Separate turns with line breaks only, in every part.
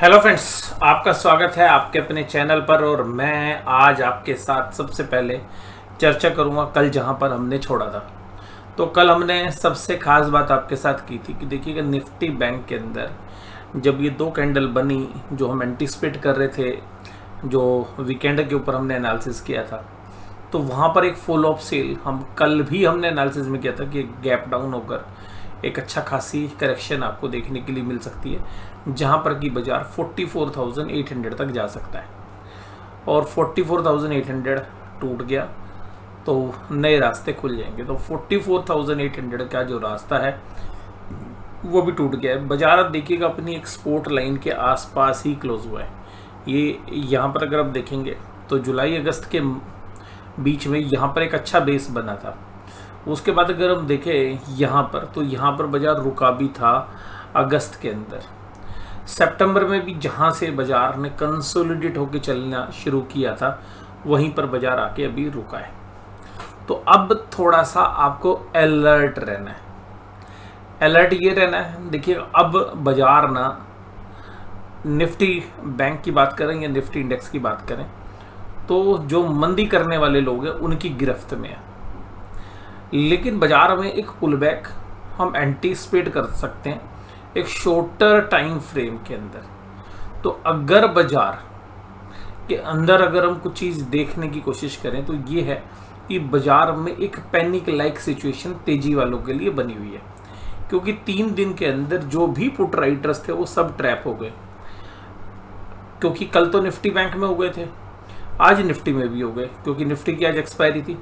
Hello friends, आपका स्वागत है आपके अपने चैनल पर। और मैं आज आपके साथ सबसे पहले चर्चा करूंगा कल जहां पर हमने छोड़ा था। तो कल हमने सबसे खास बात आपके साथ की थी कि देखिएगा निफ्टी बैंक के अंदर जब ये दो कैंडल बनी जो हम एंटिसिपेट कर रहे थे, जो वीकेंड के ऊपर हमने एनालिसिस किया था, तो वहाँ पर एक फॉलो अप सेल हम कल भी हमने एनालिसिस में किया था कि गैप डाउन होकर एक अच्छा खासी करेक्शन आपको देखने के लिए मिल सकती है, जहां पर कि बाजार 44,800 तक जा सकता है। और 44,800 टूट गया तो नए रास्ते खुल जाएंगे। तो 44,800 का जो रास्ता है वो भी टूट गया है। बाजार अब देखिएगा अपनी एक सपोर्ट लाइन के आसपास ही क्लोज हुआ है। ये यहाँ पर अगर आप देखेंगे तो जुलाई अगस्त के बीच में यहाँ पर एक अच्छा बेस बना था। उसके बाद अगर हम देखें यहाँ पर, तो यहाँ पर बाजार रुका भी था अगस्त के अंदर। सितंबर में भी जहाँ से बाजार ने कंसोलिडेट होकर चलना शुरू किया था वहीं पर बाजार आके अभी रुका है। तो अब थोड़ा सा आपको अलर्ट रहना है। अलर्ट ये रहना है, देखिए अब बाजार ना निफ्टी बैंक की बात करें या निफ्टी इंडेक्स की बात करें तो जो मंदी करने वाले लोग हैं उनकी गिरफ्त में है। लेकिन बाजार में एक पुल बैक हम एंटीसिपेट कर सकते हैं एक शॉर्टर टाइम फ्रेम के अंदर। तो अगर बाजार के अंदर अगर हम कुछ चीज़ देखने की कोशिश करें तो ये है कि बाजार में एक पैनिक लाइक सिचुएशन तेजी वालों के लिए बनी हुई है, क्योंकि 3 दिन के अंदर जो भी पुट राइटर्स थे वो सब ट्रैप हो गए। क्योंकि कल तो निफ्टी बैंक में हो गए थे, आज निफ्टी में भी हो गए, क्योंकि निफ्टी की आज एक्सपायरी थी।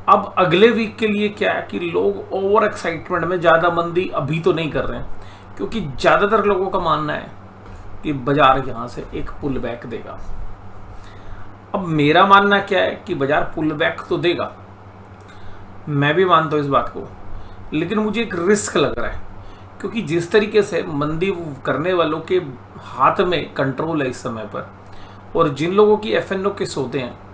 अब अगले वीक के लिए क्या है कि लोग ओवर एक्साइटमेंट में ज़्यादा मंदी अभी तो नहीं कर रहे हैं, क्योंकि ज़्यादातर लोगों का मानना है कि बाजार यहाँ से एक पुल बैक देगा। अब मेरा मानना क्या है कि बाजार पुल बैक तो देगा, मैं भी मानता हूँ इस बात को, लेकिन मुझे एक रिस्क लग रहा है, क्योंकि जिस तरीके से मंदी करने वालों के हाथ में कंट्रोल है इस समय पर, और जिन लोगों की एफएनओ के सौदे हैं,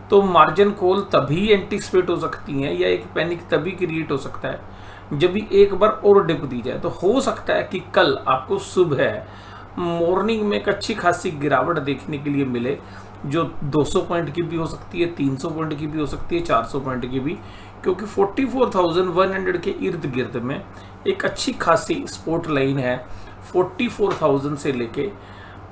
तो मार्जिन कॉल तभी एंटीसिपेट हो सकती हैं या एक पैनिक तभी क्रिएट हो सकता है जब भी एक बार और डिप दी जाए। तो हो सकता है कि कल आपको सुबह मॉर्निंग में एक अच्छी खासी गिरावट देखने के लिए मिले, जो 200 पॉइंट की भी हो सकती है, 300 पॉइंट की भी हो सकती है, 400 पॉइंट की भी, क्योंकि 44,100 के इर्द गिर्द में एक अच्छी खासी सपोर्ट लाइन है। 44,000 से लेके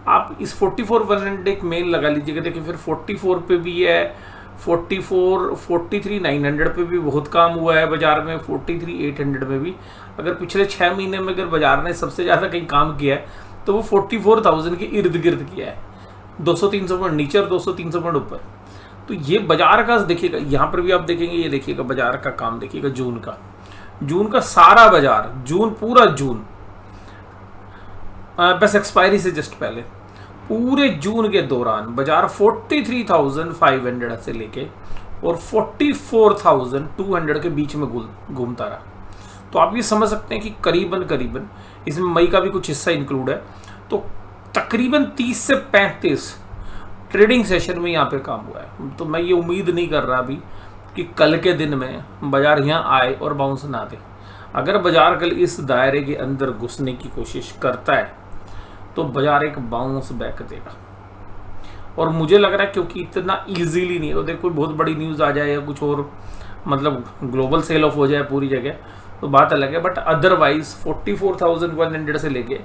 आप इस 44,100 एक मेल लगा लीजिएगा। देखिए फिर 44 पे भी है, 43,900 पे भी बहुत काम हुआ है बाजार में, 43,800 में भी। अगर पिछले 6 महीने में अगर बाजार ने सबसे ज़्यादा कहीं काम किया है तो वो 44,000 के इर्द गिर्द किया है। 200-300 पॉइंट नीचे और 200-300 पॉइंट ऊपर। तो ये बाजार का देखिएगा, यहाँ पर भी आप देखेंगे, ये देखिएगा बाजार का काम देखिएगा जून का सारा बाजार, पूरा जून, बस एक्सपायरी से जस्ट पहले पूरे जून के दौरान बाजार 43,500 से लेके और 44,200 के बीच में घूमता रहा। तो आप ये समझ सकते हैं कि करीबन इसमें मई का भी कुछ हिस्सा इंक्लूड है, तो तकरीबन 30 से 35 ट्रेडिंग सेशन में यहाँ पे काम हुआ है। तो मैं ये उम्मीद नहीं कर रहा अभी कि कल के दिन में बाजार यहाँ आए और बाउंस ना दे। अगर बाजार कल इस दायरे के अंदर घुसने की कोशिश करता है तो बाजार एक बाउंस बैक देगा। और मुझे लग रहा है क्योंकि इतना इजीली नहीं है, तो देखो बहुत बड़ी न्यूज़ आ जाए या कुछ और, मतलब ग्लोबल सेल ऑफ हो जाए पूरी जगह, तो बात अलग है। बट अदरवाइज 44,100 से लेके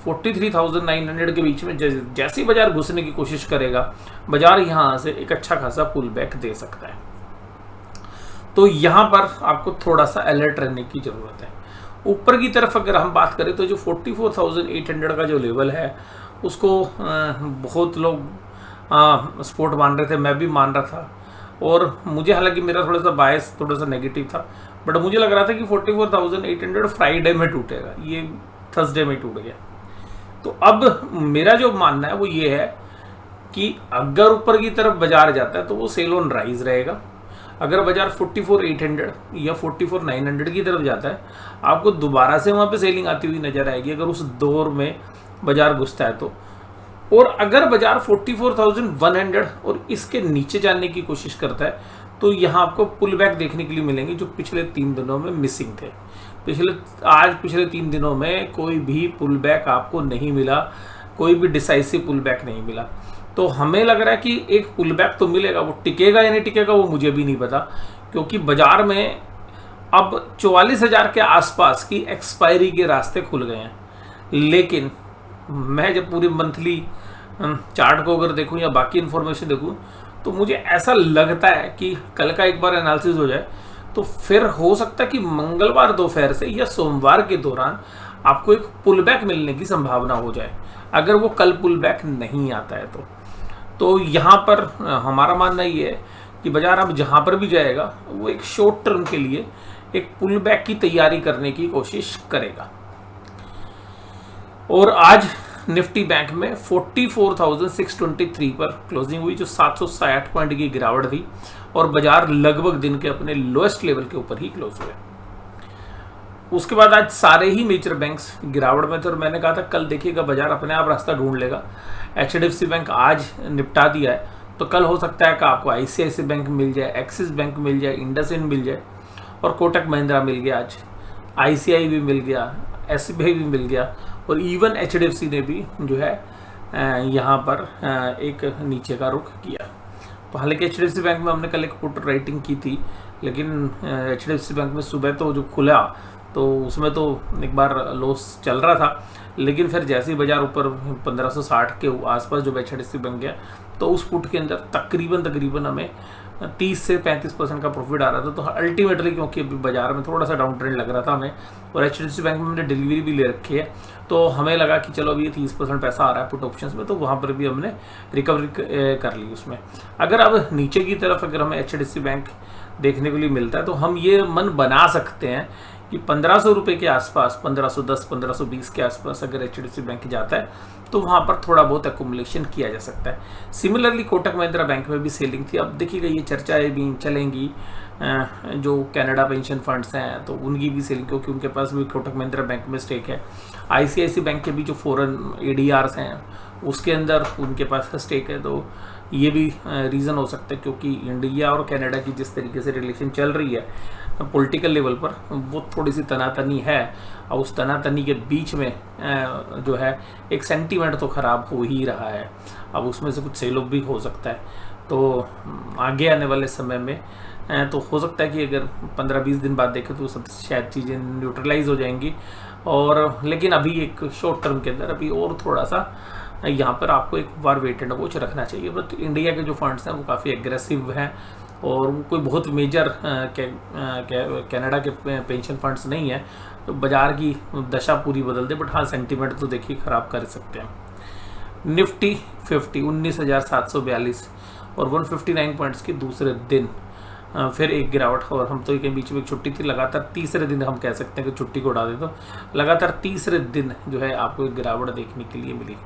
43,900 के बीच में जैसे ही बाजार घुसने की कोशिश करेगा, बाजार यहाँ से एक अच्छा खासा पुल बैक दे सकता है। तो यहाँ पर आपको थोड़ा सा अलर्ट रहने की ज़रूरत है। ऊपर की तरफ अगर हम बात करें तो जो 44,800 का जो लेवल है उसको बहुत लोग सपोर्ट मान रहे थे, मैं भी मान रहा था। और मुझे, हालांकि मेरा थोड़ा सा बायस थोड़ा सा नेगेटिव था, बट मुझे लग रहा था कि 44,800 फ्राइडे में टूटेगा, ये थर्सडे में टूट गया। तो अब मेरा जो मानना है वो ये है कि अगर ऊपर की तरफ बाजार जाता है तो वो सेल ऑन राइज रहेगा। अगर बाजार 44,800 या 44,900 की तरफ जाता है, आपको दोबारा से वहाँ पे सेलिंग आती हुई नजर आएगी अगर उस दौर में बाजार घुसता है तो। और अगर बाजार 44,100 और इसके नीचे जाने की कोशिश करता है तो यहाँ आपको पुल बैक देखने के लिए मिलेंगे, जो पिछले 3 दिनों में मिसिंग थे। पिछले 3 दिनों में कोई भी पुल बैक आपको नहीं मिला, कोई भी डिसाइसिव पुल बैक नहीं मिला। तो हमें लग रहा है कि एक पुल बैक तो मिलेगा, वो टिकेगा या नहीं टिकेगा वो मुझे भी नहीं पता, क्योंकि बाजार में अब 44,000 के आसपास की एक्सपायरी के रास्ते खुल गए हैं। लेकिन मैं जब पूरी मंथली चार्ट को अगर देखूं या बाकी इन्फॉर्मेशन देखूं तो मुझे ऐसा लगता है कि कल का एक बार एनालिसिस हो जाए तो फिर हो सकता है कि मंगलवार दोपहर से या सोमवार के दौरान आपको एक पुल बैक मिलने की संभावना हो जाए, अगर वो कल पुल बैक नहीं आता है तो यहाँ पर हमारा मानना ये है कि बाजार अब जहाँ पर भी जाएगा वो एक शॉर्ट टर्म के लिए एक पुल बैक की तैयारी करने की कोशिश करेगा। और आज निफ्टी बैंक में 44,623 पर क्लोजिंग हुई, जो 760 पॉइंट की गिरावट थी, और बाजार लगभग दिन के अपने लोएस्ट लेवल के ऊपर ही क्लोज हुए। उसके बाद आज सारे ही मेजर बैंक्स गिरावट में थे और मैंने कहा था कल देखिएगा बाजार अपने आप रास्ता ढूंढ लेगा। HDFC बैंक आज निपटा दिया है, तो कल हो सकता है कि आपको ICICI बैंक मिल जाए, एक्सिस बैंक मिल जाए, इंडसइंड मिल जाए, और कोटक महिंद्रा मिल गया, आज ICI भी मिल गया, SBI भी मिल गया, और इवन HDFC ने भी जो है यहाँ पर एक नीचे का रुख किया। तो हालांकि HDFC बैंक में हमने कल एक पुट राइटिंग की थी, लेकिन HDFC बैंक में सुबह तो जो खुला तो उसमें तो एक बार लॉस चल रहा था, लेकिन फिर जैसे ही बाजार ऊपर 1560 के आसपास जो HDFC बैंक गया तो उस पुट के अंदर तकरीबन हमें 30 से 35% का प्रॉफिट आ रहा था। तो अल्टीमेटली क्योंकि अभी बाजार में थोड़ा सा डाउन ट्रेंड लग रहा था हमें, और HDFC बैंक में हमने डिलीवरी भी ले रखी है, तो हमें लगा कि चलो अभी 30% पैसा आ रहा है पुट ऑप्शंस में, तो वहाँ पर भी हमने रिकवरी कर ली उसमें। अगर अब नीचे की तरफ अगर हमें HDFC बैंक देखने के लिए मिलता है तो हम ये मन बना सकते हैं कि 1500 रुपये के आसपास, 1510, 1520 के आसपास अगर HDFC बैंक जाता है तो वहाँ पर थोड़ा बहुत एक्युमुलेशन किया जा सकता है। सिमिलरली कोटक महिंद्रा बैंक में भी सेलिंग थी। अब देखिएगा ये चर्चाएं भी चलेंगी, जो कनाडा पेंशन फंड्स हैं तो उनकी भी सेलिंग, क्योंकि उनके पास भी कोटक महिंद्रा बैंक में स्टेक है। ICICI बैंक के भी जो फॉरेन ADRs हैं उसके अंदर उनके पास स्टेक है, तो ये भी रीज़न हो सकता है, क्योंकि इंडिया और कनाडा की जिस तरीके से रिलेशन चल रही है पॉलिटिकल लेवल पर, वो थोड़ी सी तनातनी है, और उस तनातनी के बीच में जो है एक सेंटीमेंट तो ख़राब हो ही रहा है। अब उसमें से कुछ सेल ऑफ भी हो सकता है, तो आगे आने वाले समय में तो हो सकता है कि अगर 15-20 दिन बाद देखें तो सब शायद चीज़ें न्यूट्रलाइज हो जाएंगी। और लेकिन अभी एक शॉर्ट टर्म के अंदर अभी और थोड़ा सा यहाँ पर आपको एक बार वेट एंड वॉच रखना चाहिए। बट इंडिया के जो फंड्स हैं वो काफ़ी एग्रेसिव हैं, और कोई बहुत मेजर कनाडा के पेंशन फंड्स नहीं है, तो बाजार की दशा पूरी बदल दे। बट हाँ, सेंटीमेंट तो देखिए ख़राब कर सकते हैं। निफ्टी 50 19,742 और 159 पॉइंट्स की दूसरे दिन फिर एक गिरावट, और हम तो के बीच में एक छुट्टी थी, लगातार तीसरे दिन हम कह सकते हैं कि छुट्टी को उड़ा दे तो लगातार तीसरे दिन जो है आपको एक गिरावट देखने के लिए मिली।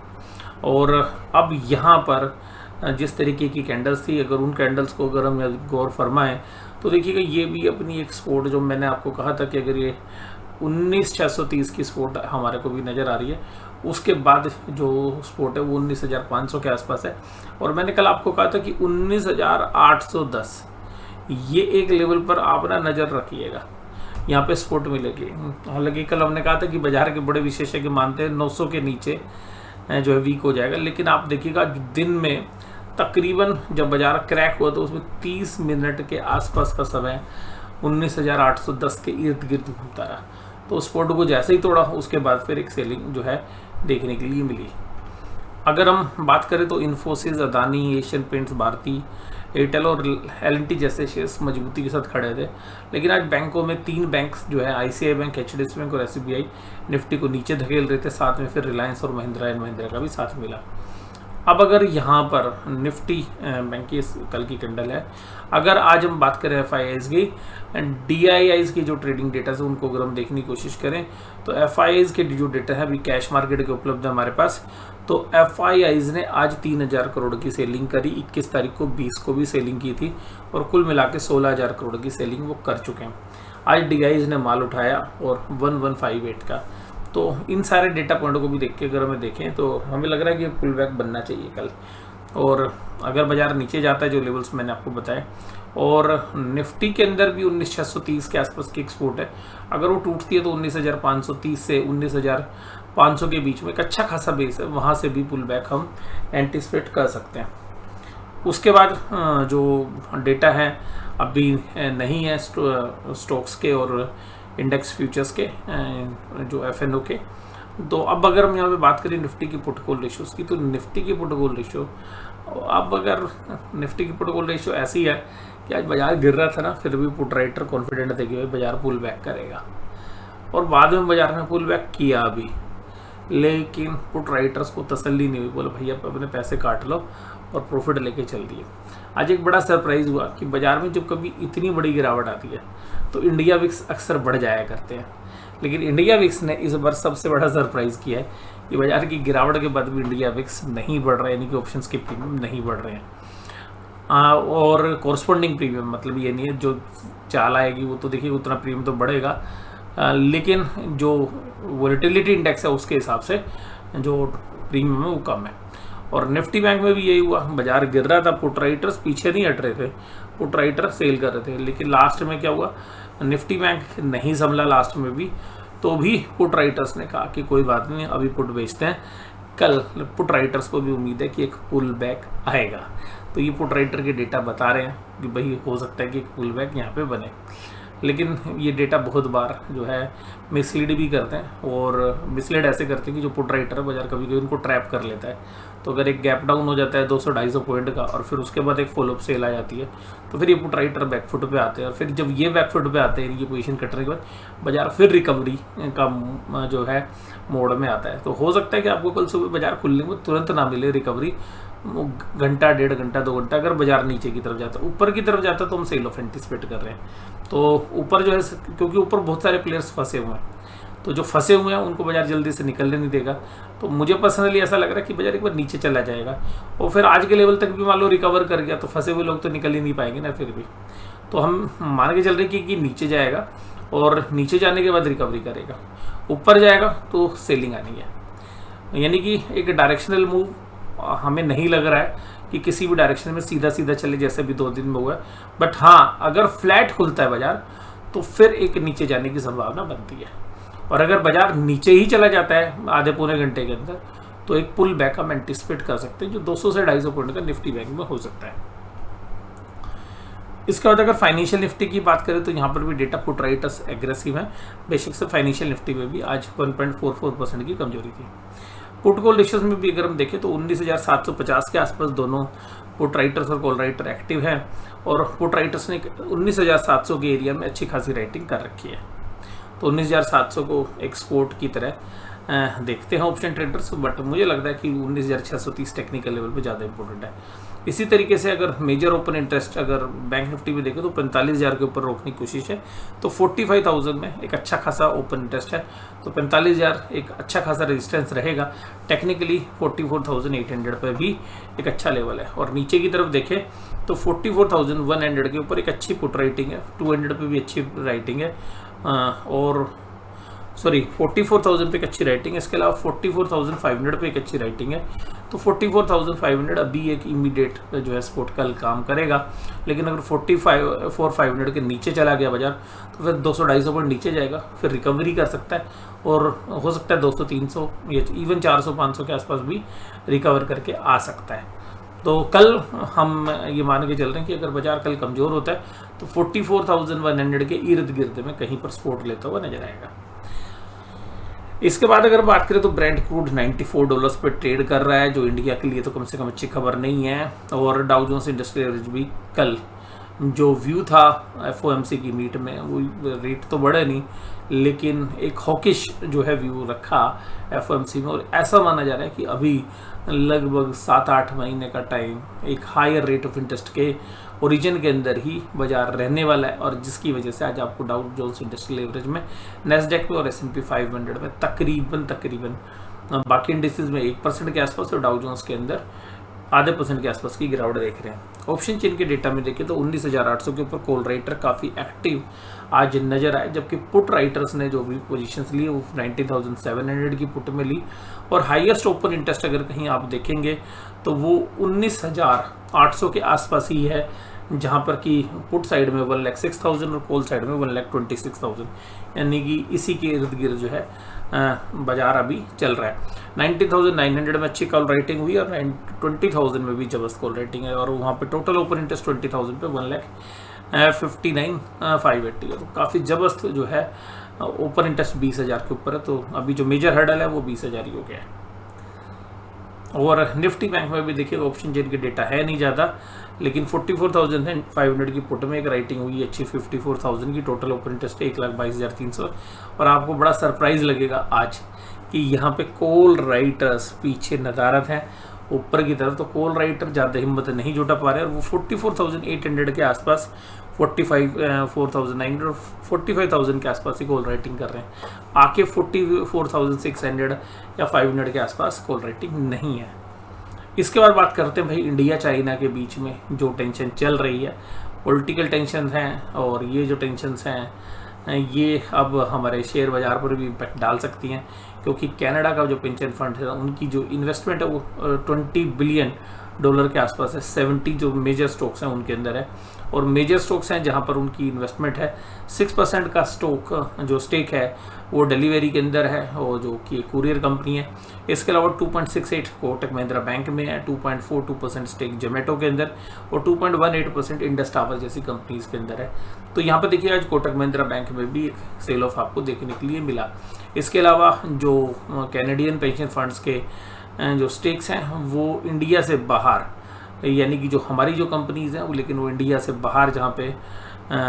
और अब यहाँ पर जिस तरीके की कैंडल्स थी, अगर उन कैंडल्स को अगर हम गौर फरमाएं तो देखिएगा ये भी अपनी एक सपोर्ट, जो मैंने आपको कहा था कि अगर ये 19,630 की सपोर्ट हमारे को भी नज़र आ रही है, उसके बाद जो सपोर्ट है वो 19,500 के आसपास है। और मैंने कल आपको कहा था कि 19,810 ये एक लेवल पर आप ना नज़र रखिएगा, यहाँ पे सपोर्ट मिलेगी। हालांकि कल हमने कहा था कि बाजार के बड़े विशेषज्ञ मानते हैं 900 के नीचे जो है वीक हो जाएगा, लेकिन आप देखिएगा दिन में तकरीबन जब बाजार क्रैक हुआ तो उसमें 30 मिनट के आसपास का समय 19,810 के इर्द गिर्द घूमता रहा। तो सपोर्ट को जैसे ही तोड़ा उसके बाद फिर एक सेलिंग जो है देखने के लिए मिली। अगर हम बात करें तो इन्फोसिस, अदानी, एशियन पेंट्स, भारती एयरटेल और L&T जैसे शेयर्स मजबूती के साथ खड़े थे। लेकिन आज बैंकों में 3 बैंक्स जो है ICICI बैंक, HDFC बैंक और SBI निफ्टी को नीचे धकेल रहे थे, साथ में फिर रिलायंस और महिंद्रा एंड महिंद्रा का भी साथ मिला। अब अगर यहाँ पर निफ्टी बैंक की कल की कैंडल है, अगर आज हम बात करें FIIs की एंड DIIs की जो ट्रेडिंग डेटा है उनको अगर हम देखने की कोशिश करें तो FIIs के जो डेटा है अभी कैश मार्केट के उपलब्ध है हमारे पास, तो FIIs ने आज 3,000 करोड़ की सेलिंग करी। 21 तारीख को 20 को भी सेलिंग की थी, और कुल मिला के 16,000 करोड़ की सेलिंग वो कर चुके हैं। आज DIIs ने माल उठाया और 1158 का। तो इन सारे डेटा पॉइंटों को भी देख के अगर हमें देखें तो हमें लग रहा है कि पुल बैक बनना चाहिए कल। और अगर बाजार नीचे जाता है जो लेवल्स मैंने आपको बताए, और निफ्टी के अंदर भी 19,630 के आसपास की एक्सपोर्ट है, अगर वो टूटती है तो 19,530 से 500 के बीच में एक अच्छा खासा बेस है, वहाँ से भी पुल बैक हम एंटिसिपेट कर सकते हैं। उसके बाद जो डेटा है अभी नहीं है स्टॉक्स के और इंडेक्स फ्यूचर्स के, जो FNO के। तो अब अगर हम यहाँ पे बात करें निफ्टी की पुट कॉल रेशियोज़ की, तो निफ्टी की पुट कॉल रेशियो, अब अगर निफ्टी की पुट कॉल रेशियो ऐसी है कि आज बाजार गिर रहा था ना, फिर भी पुट राइटर कॉन्फिडेंट थे कि भाई बाजार पुल बैक करेगा, और बाद में बाजार ने पुल बैक किया भी, लेकिन पुट राइटर्स को तसल्ली नहीं हुई, बोले भैया अपने पैसे काट लो और प्रॉफिट लेके चल दिए। आज एक बड़ा सरप्राइज़ हुआ कि बाजार में जब कभी इतनी बड़ी गिरावट आती है तो इंडिया विक्स अक्सर बढ़ जाया करते हैं, लेकिन इंडिया विक्स ने इस बार सबसे बड़ा सरप्राइज़ किया है कि बाजार की गिरावट के बाद भी इंडिया विक्स नहीं बढ़ रहे, यानी कि ऑप्शंस के प्रीमियम नहीं बढ़ रहे हैं। और कॉरस्पॉन्डिंग प्रीमियम, मतलब ये नहीं है जो चाल आएगी वो तो देखिए उतना प्रीमियम तो बढ़ेगा, लेकिन जो वोलेटिलिटी इंडेक्स है उसके हिसाब से जो प्रीमियम है वो कम है। और निफ्टी बैंक में भी यही हुआ, बाजार गिर रहा था, पुट राइटर्स पीछे नहीं हट रहे थे, पुट राइटर सेल कर रहे थे, लेकिन लास्ट में क्या हुआ, निफ्टी बैंक नहीं संभला लास्ट में भी, तो भी पुट राइटर्स ने कहा कि कोई बात नहीं, अभी पुट बेचते हैं, कल पुट राइटर्स को भी उम्मीद है कि एक पुल बैक आएगा। तो ये पुट राइटर के डेटा बता रहे हैं कि भाई हो सकता है कि एक पुल बैक यहाँ पे बने, लेकिन ये डेटा बहुत बार जो है मिसलीड भी करते हैं, और मिसलीड ऐसे करते हैं कि जो पुट राइटर है बाजार कभी कभी उनको ट्रैप कर लेता है। तो अगर एक गैप डाउन हो जाता है 200-250 पॉइंट का और फिर उसके बाद एक फॉलोअप सेल आ जाती है, तो फिर ये पुट राइटर बैकफुट पे आते हैं, और फिर जब ये बैकफुट पे आते हैं, ये पोजीशन कटने के बाद बाजार फिर रिकवरी का जो है मोड में आता है। तो हो सकता है कि आपको कल सुबह बाजार खुलने में तुरंत ना मिले रिकवरी, घंटा, 1.5 घंटा, 2 घंटा, अगर बाजार नीचे की तरफ जाता है, ऊपर की तरफ जाता है तो हम सेल ऑफ एंटिसिपेट कर रहे हैं। तो ऊपर जो है, क्योंकि ऊपर बहुत सारे प्लेयर्स फंसे हुए हैं, तो जो फंसे हुए हैं उनको बाजार जल्दी से निकलने नहीं देगा। तो मुझे पर्सनली ऐसा लग रहा है कि बाजार एक बार नीचे चला जाएगा, और फिर आज के लेवल तक भी मान लो रिकवर कर गया, तो फंसे हुए लोग तो निकल ही नहीं पाएंगे ना फिर भी। तो हम मान के चल रहे कि नीचे जाएगा, और नीचे जाने के बाद रिकवरी करेगा, ऊपर जाएगा तो सेलिंग आनी है। यानी कि एक डायरेक्शनल मूव हमें नहीं लग रहा है कि किसी भी डायरेक्शन में सीधा सीधा चले, जैसे भी 2 दिन में हुआ है। बट हाँ, अगर फ्लैट खुलता है बाजार तो फिर एक नीचे जाने की संभावना बनती है, और अगर बाजार नीचे ही चला जाता है आधे पौने घंटे के अंदर, तो एक पुल बैक हम एंटिसिपेट कर सकते हैं, जो 200 से 250 पॉइंट का निफ्टी बैंक में हो सकता है। इसके बाद अगर फाइनेंशियल निफ्टी की बात करें तो यहाँ पर भी डेटा पुट राइटर्स एग्रेसिव है, बेशक से फाइनेंशियल निफ्टी में भी आज 1.44% की कमजोरी थी। पुट कॉल रेशियोज में भी अगर हम देखें तो 19,750 के आसपास दोनों पुट राइटर्स और कॉल राइटर एक्टिव हैं, और पुट राइटर्स ने 19,700 के एरिया में अच्छी खासी राइटिंग कर रखी है। तो 19,700 को एक्सपोर्ट की तरह देखते हैं ऑप्शन ट्रेडर्स, बट मुझे लगता है कि 19,630 टेक्निकल लेवल पे ज़्यादा इंपॉर्टेंट है। इसी तरीके से अगर मेजर ओपन इंटरेस्ट अगर बैंक निफ्टी में देखें तो 45,000 के ऊपर रोकने की कोशिश है, तो 45,000 में एक अच्छा खासा ओपन इंटरेस्ट है, तो 45,000 एक अच्छा खासा रेजिस्टेंस रहेगा। टेक्निकली 44,800 पर भी एक अच्छा लेवल है, और नीचे की तरफ देखें तो 44,100 के ऊपर एक अच्छी पुट राइटिंग है, 200 पे भी अच्छी राइटिंग है, और 44,000 पे एक अच्छी राइटिंग है। इसके अलावा 44,500 पे एक अच्छी राइटिंग है, तो 44,500 अभी एक इमीडिएट जो है स्पोर्ट कल काम करेगा। लेकिन अगर 45,500 के नीचे चला गया बाजार तो फिर 200-250 पॉइंट नीचे जाएगा, फिर रिकवरी कर सकता है, और हो सकता है 200-300 या इवन 400-500 के आसपास भी रिकवर करके आ सकता है। तो कल हम ये मान के चल रहे हैं कि अगर बाजार कल कमज़ोर होता है तो 44,100 के इर्द गिर्द में कहीं पर सपोर्ट लेता हुआ नजर आएगा। इसके बाद अगर बात करें तो ब्रेंट क्रूड $94 पर ट्रेड कर रहा है, जो इंडिया के लिए तो कम से कम अच्छी खबर नहीं है। और डाउ जोन्स इंडस्ट्रियल एवरेज भी कल जो व्यू था FOMC की मीट में, वो रेट तो बढ़े नहीं, लेकिन एक हॉकिश जो है व्यू रखा FOMC में, और ऐसा माना जा रहा है कि अभी लगभग 7-8 महीने का टाइम एक हायर रेट ऑफ इंटरेस्ट के ओरिजिन के अंदर ही बाजार रहने वाला है, और जिसकी वजह से आज आपको डाउ जोन्स इंडस्ट्रियल एवरेज में, नैस्डैक में और S&P 500 में तकरीबन बाकी इंडिसेस में 1% के आसपास और डाउ जोन्स के अंदर %0.5 के आसपास की गिरावट देख रहे हैं। ऑप्शन चेन के डेटा में देखें तो 19,800 के ऊपर कॉल राइटर काफ़ी एक्टिव आज नजर आए, जबकि पुट राइटर्स ने जो भी पोजीशंस ली वो 19,700 की पुट में ली, और हाईएस्ट ओपन इंटरेस्ट अगर कहीं आप देखेंगे तो वो 19,800 के आसपास ही है, जहां पर कि पुट साइड में 1,06,000 और कॉल साइड में 1,26,000, यानी कि इसी के इर्द गिर्द जो है बाजार अभी चल रहा है। 19,900 में अच्छी कॉल राइटिंग हुई और 20,000 में भी जबरदस्त कॉल राइटिंग है और वहाँ पे टोटल ओपन इंटरेस्ट 20,000 पे 1,59,580 तो काफ़ी जबरदस्त जो है ओपन इंटरेस्ट 20,000 के ऊपर है। तो अभी जो मेजर हर्डल है वो 20,000 ही हो गया है। और निफ्टी बैंक में भी देखिए ऑप्शन चेन की डेटा है नहीं ज़्यादा, लेकिन 44,500 की पुट में एक राइटिंग हुई अच्छी 54,000 की, टोटल ओपन इंटरेस्ट 1,22,300। और आपको बड़ा सरप्राइज लगेगा आज कि यहाँ पे कॉल राइटर्स पीछे नदारत हैं ऊपर की तरफ। तो कॉल राइटर ज़्यादा हिम्मत नहीं जुटा पा रहे और वो 44,800 के आसपास 4,900 45,000 के आसपास ही कॉल राइटिंग कर रहे हैं। आके 44,600 या 500 के आसपास कॉल राइटिंग नहीं है। इसके बाद बात करते हैं भाई इंडिया चाइना के बीच में जो टेंशन चल रही है, पॉलिटिकल टेंशन हैं और ये जो टेंशन्स हैं ये अब हमारे शेयर बाज़ार पर भी इम्पैक्ट डाल सकती हैं, क्योंकि कनाडा का जो पेंशन फंड है उनकी जो इन्वेस्टमेंट है वो $20 बिलियन के आसपास है। 70 जो मेजर स्टॉक्स हैं उनके अंदर है और मेजर स्टॉक्स हैं जहां पर उनकी इन्वेस्टमेंट है। 6% का स्टेक है वो डिलीवरी के अंदर है और जो कि कुरियर कंपनी है। इसके अलावा 2.68 कोटक महिंद्रा बैंक में है, 2.42% स्टेक जोमेटो के अंदर और 2.18% इंडस टावर जैसी कंपनीज के अंदर है। तो यहाँ पर देखिए आज कोटक महिंद्रा बैंक में भी एक सेल ऑफ आपको देखने के लिए मिला। इसके अलावा जो कैनेडियन पेंशन फंड्स के जो स्टेक्स हैं वो इंडिया से बाहर, यानी कि जो हमारी जो कंपनीज हैं वो, लेकिन वो इंडिया से बाहर जहाँ पे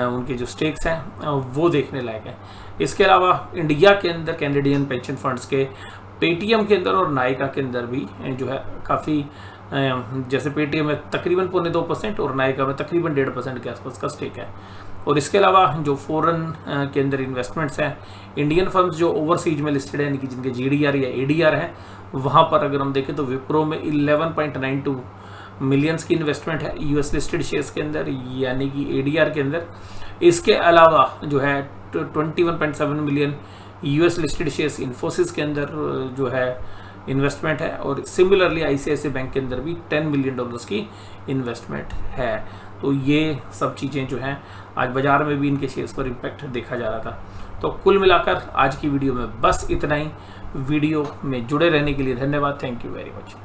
उनके जो स्टेक्स हैं वो देखने लायक हैं। इसके अलावा इंडिया के अंदर कैनेडियन पेंशन फंड्स के पेटीएम के अंदर और नायका के अंदर भी जो है काफ़ी, जैसे पेटीएम में तकरीबन 0.2% और नायका में तकरीबन 1.5% के आसपास का स्टेक है। और इसके अलावा जो फॉरेन के अंदर इन्वेस्टमेंट्स हैं, इंडियन फर्म्स जो ओवरसीज में लिस्टेड है, यानी कि जिनके GDR या ADR है, वहाँ पर अगर हम देखें तो विप्रो में 11.92 मिलियंस की इन्वेस्टमेंट है US लिस्टेड शेयर्स के अंदर, यानी कि ADR के अंदर। इसके अलावा जो है 21.7 million US listed shares Infosys के अंदर जो है इन्वेस्टमेंट है और सिमिलरली ICICI बैंक के अंदर भी $10 मिलियन की इन्वेस्टमेंट है। तो ये सब चीज़ें जो हैं आज बाज़ार में भी इनके शेयर्स पर इम्पैक्ट देखा जा रहा था। तो कुल मिलाकर आज की वीडियो में बस इतना ही। वीडियो में जुड़े रहने के लिए धन्यवाद। Thank you very much.